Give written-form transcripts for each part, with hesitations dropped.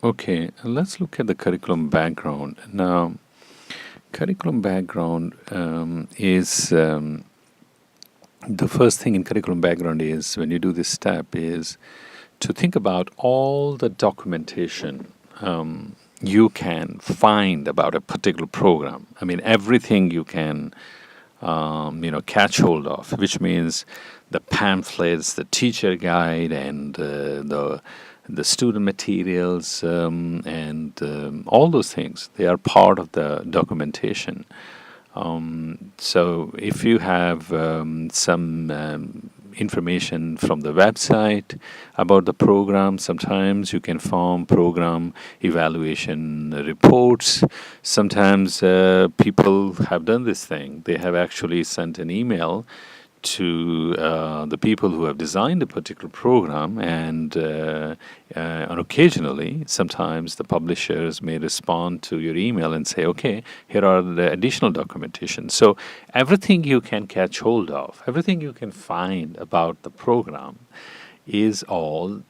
Okay, let's look at the curriculum background. Now, curriculum background is the first thing in curriculum background is when you do this step is to think about all the documentation you can find about a particular program. I mean, everything you can catch hold of, which means the pamphlets, the teacher guide, and the student materials, and all those things. They are part of the documentation. So if you have some information from the website about the program, sometimes you can form program evaluation reports. Sometimes people have done this thing. They have actually sent an email to the people who have designed a particular program, and occasionally, sometimes the publishers may respond to your email and say, okay, here are the additional documentation. So everything you can catch hold of, everything you can find about the program is all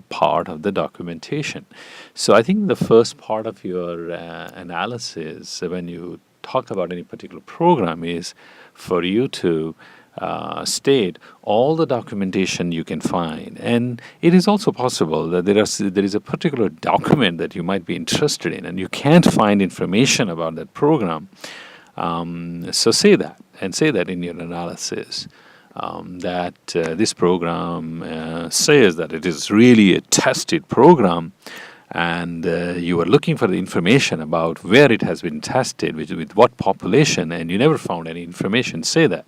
part of the documentation. So I think the first part of your analysis when you talk about any particular program is for you to state all the documentation you can find. And it is also possible that there is a particular document that you might be interested in and you can't find information about that program. So say that, and say that in your analysis. That this program says that it is really a tested program, and you are looking for the information about where it has been tested, with what population, and you never found any information, say that.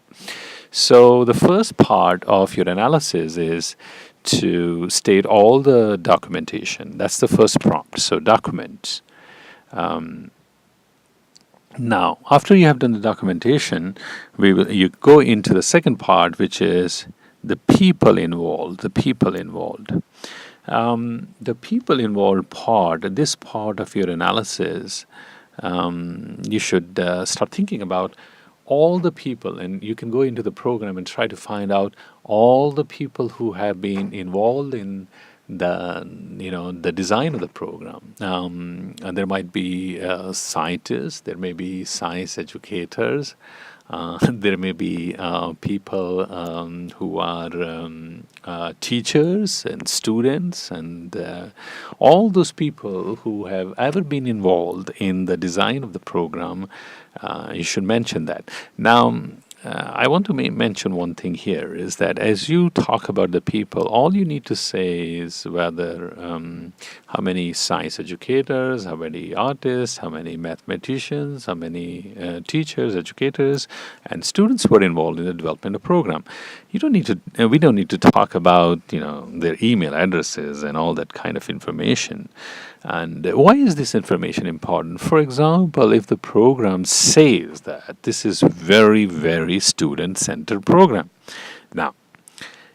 So the first part of your analysis is to state all the documentation. That's the first prompt. So documents. Now, after you have done the documentation, you go into the second part, which is the people involved. The people involved. The people involved part, this part of your analysis, you should start thinking about all the people, and you can go into the program and try to find out all the people who have been involved in the design of the program. And there might be scientists, there may be science educators, there may be people who are teachers and students, and all those people who have ever been involved in the design of the program. You should mention that. Now, I want to mention one thing here is that as you talk about the people, all you need to say is whether how many science educators, how many artists, how many mathematicians, how many teachers, educators, and students were involved in the development of the program. You don't need to. We don't need to talk about their email addresses and all that kind of information. And why is this information important? For example, if the program says that this is very, very student-centered program. Now,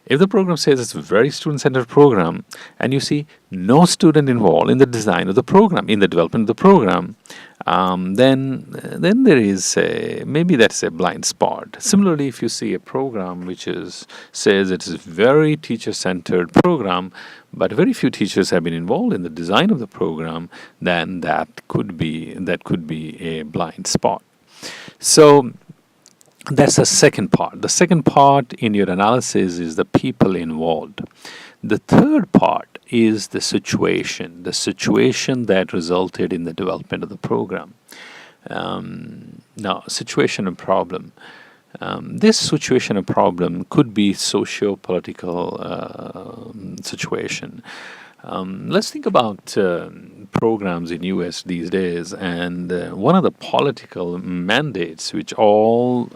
if the program says it's a very student-centered program, and you see no student involved in the design of the program, in the development of the program, then there is maybe that's a blind spot. Similarly, if you see a program which says it is a very teacher-centered program, but very few teachers have been involved in the design of the program, then that could be a blind spot. So that's the second part. The second part in your analysis is the people involved. The third part is the situation that resulted in the development of the program. Now, situation and problem. This situation and problem could be socio-political situation. Let's think about programs in U.S. these days, and one of the political mandates, which all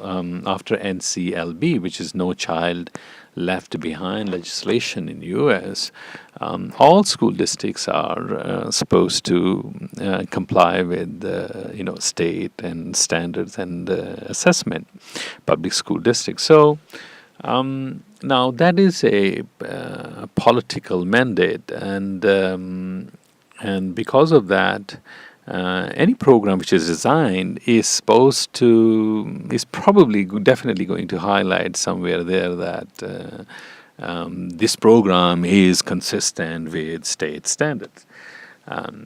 after NCLB, which is No Child Left Behind legislation in U.S., all school districts are supposed to comply with state and standards and assessment, public school districts. So now that is a political mandate, and because of that, any program which is designed is probably definitely going to highlight somewhere there that this program is consistent with state standards.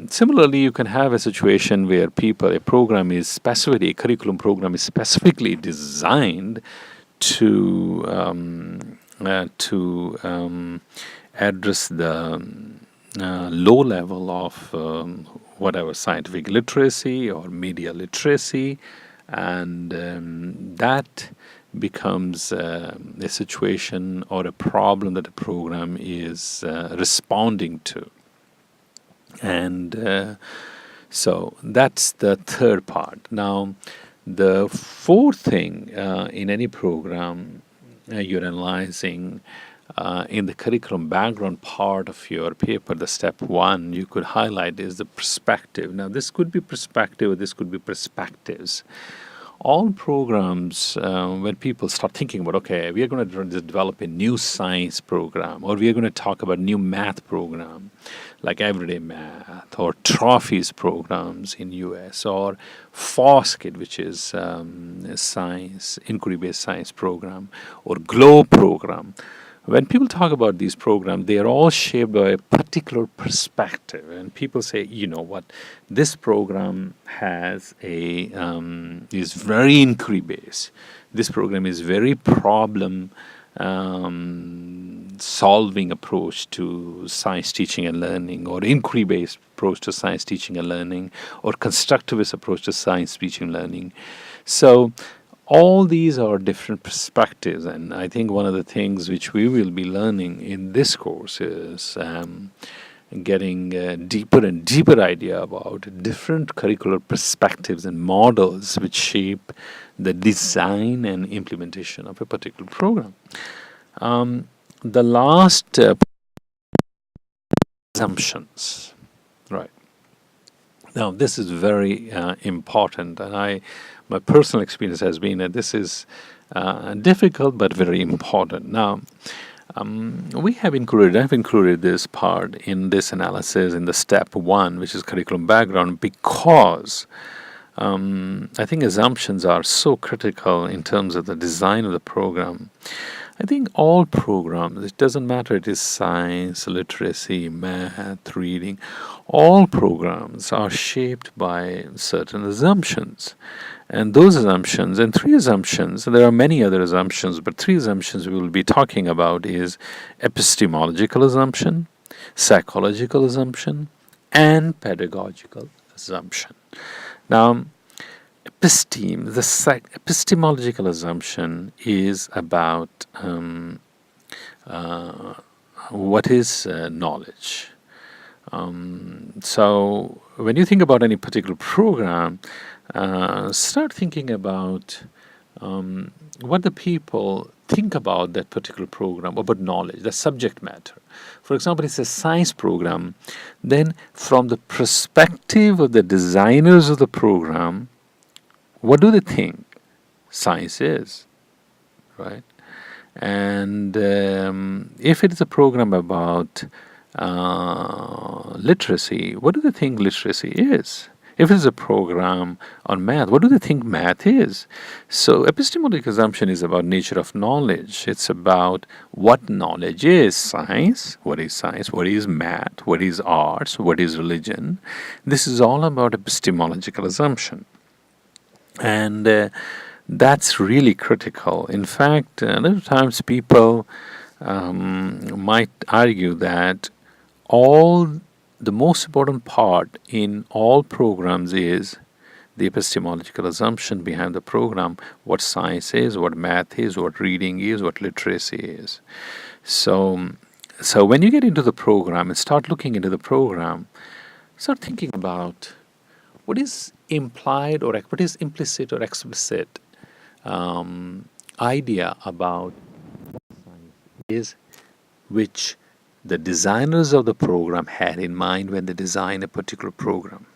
Similarly, you can have a situation where a program is specifically, a curriculum program is specifically designed to address the low level of whatever scientific literacy or media literacy, and that becomes a situation or a problem that the program is responding to. And so that's the third part. Now, the fourth thing in any program you're analyzing in the curriculum background part of your paper, the step one you could highlight is the perspective. Now, this could be perspective, or this could be perspectives. All programs, when people start thinking about, okay, we are going to develop a new science program, or we are going to talk about new math program, like Everyday Math, or Trophies programs in US, or FOSS-KID, which is a science, inquiry-based science program, or GLOW program. When people talk about these programs, they are all shaped by a particular perspective. And people say, you know what, this program has is very inquiry-based. This program is very problem solving approach to science teaching and learning, or inquiry-based approach to science teaching and learning, or constructivist approach to science teaching and learning. So all these are different perspectives, and I think one of the things which we will be learning in this course is getting a deeper and deeper idea about different curricular perspectives and models which shape the design and implementation of a particular program. The last assumptions, right? Now, this is very important, and my personal experience has been that this is difficult but very important. Now, I've included this part in this analysis in the step one, which is curriculum background, because I think assumptions are so critical in terms of the design of the program. I think all programs, it doesn't matter it is science, literacy, math, reading, all programs are shaped by certain assumptions. And those assumptions, and three assumptions, and there are many other assumptions, but three assumptions we will be talking about is epistemological assumption, psychological assumption, and pedagogical assumption. Now, the epistemological assumption is about what is knowledge. So when you think about any particular program, start thinking about what the people think about that particular program, about knowledge, the subject matter. For example, it's a science program, then from the perspective of the designers of the program, what do they think science is, right? And if it is a program about literacy, what do they think literacy is? If it is a program on math, what do they think math is? So epistemological assumption is about nature of knowledge. It's about what knowledge is. Science, what is math, what is arts, what is religion. This is all about epistemological assumption. And that's really critical. In fact, a lot of times people might argue that the most important part in all programs is the epistemological assumption behind the program, what science is, what math is, what reading is, what literacy is. So when you get into the program and start looking into the program, start thinking about what is implied or what is implicit or explicit idea about what science is, which the designers of the program had in mind when they designed a particular program.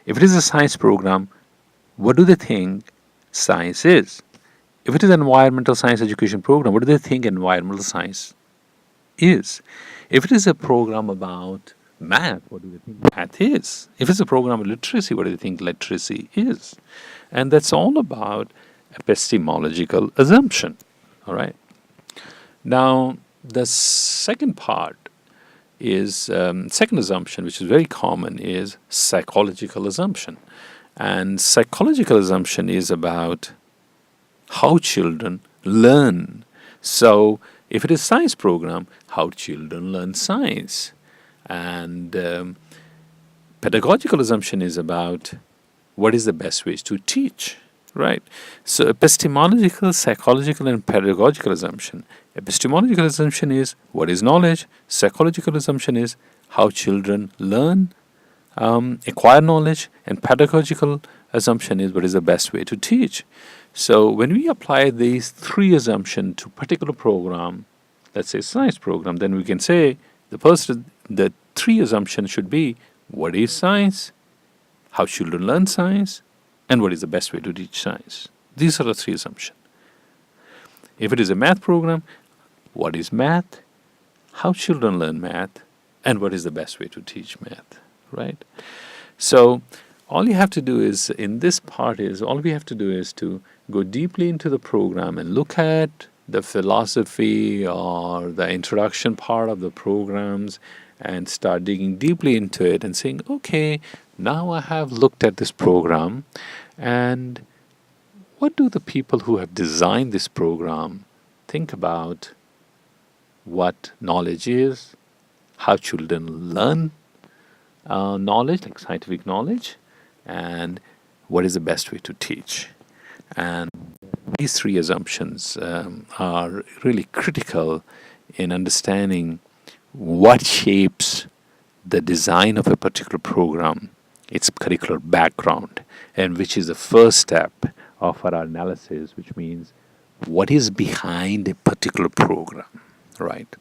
If it is a science program, what do they think science is? If it is an environmental science education program, what do they think environmental science is? If it is a program about math, what do they think math is? If it's a program of literacy, what do they think literacy is? And that's all about epistemological assumption. All right. Now, the second part is second assumption, which is very common, is psychological assumption. And psychological assumption is about how children learn. So if it is science program, how children learn science. And pedagogical assumption is about what is the best ways to teach, right? So epistemological, psychological, and pedagogical assumption. Epistemological assumption is what is knowledge. Psychological assumption is how children learn, acquire knowledge, and pedagogical assumption is what is the best way to teach. So when we apply these three assumptions to particular program, let's say science program, then we can say the three assumptions should be what is science, how children learn science, and what is the best way to teach science. These are the three assumptions. If it is a math program, what is math, how children learn math, and what is the best way to teach math, right? So all you have to do is, in this part is, all we have to do is to go deeply into the program and look at the philosophy or the introduction part of the programs and start digging deeply into it and saying, okay, now I have looked at this program, and what do the people who have designed this program think about what knowledge is, how children learn knowledge, like scientific knowledge, and what is the best way to teach. And these three assumptions are really critical in understanding what shapes the design of a particular program, its curricular background, and which is the first step of our analysis, which means what is behind a particular program, right?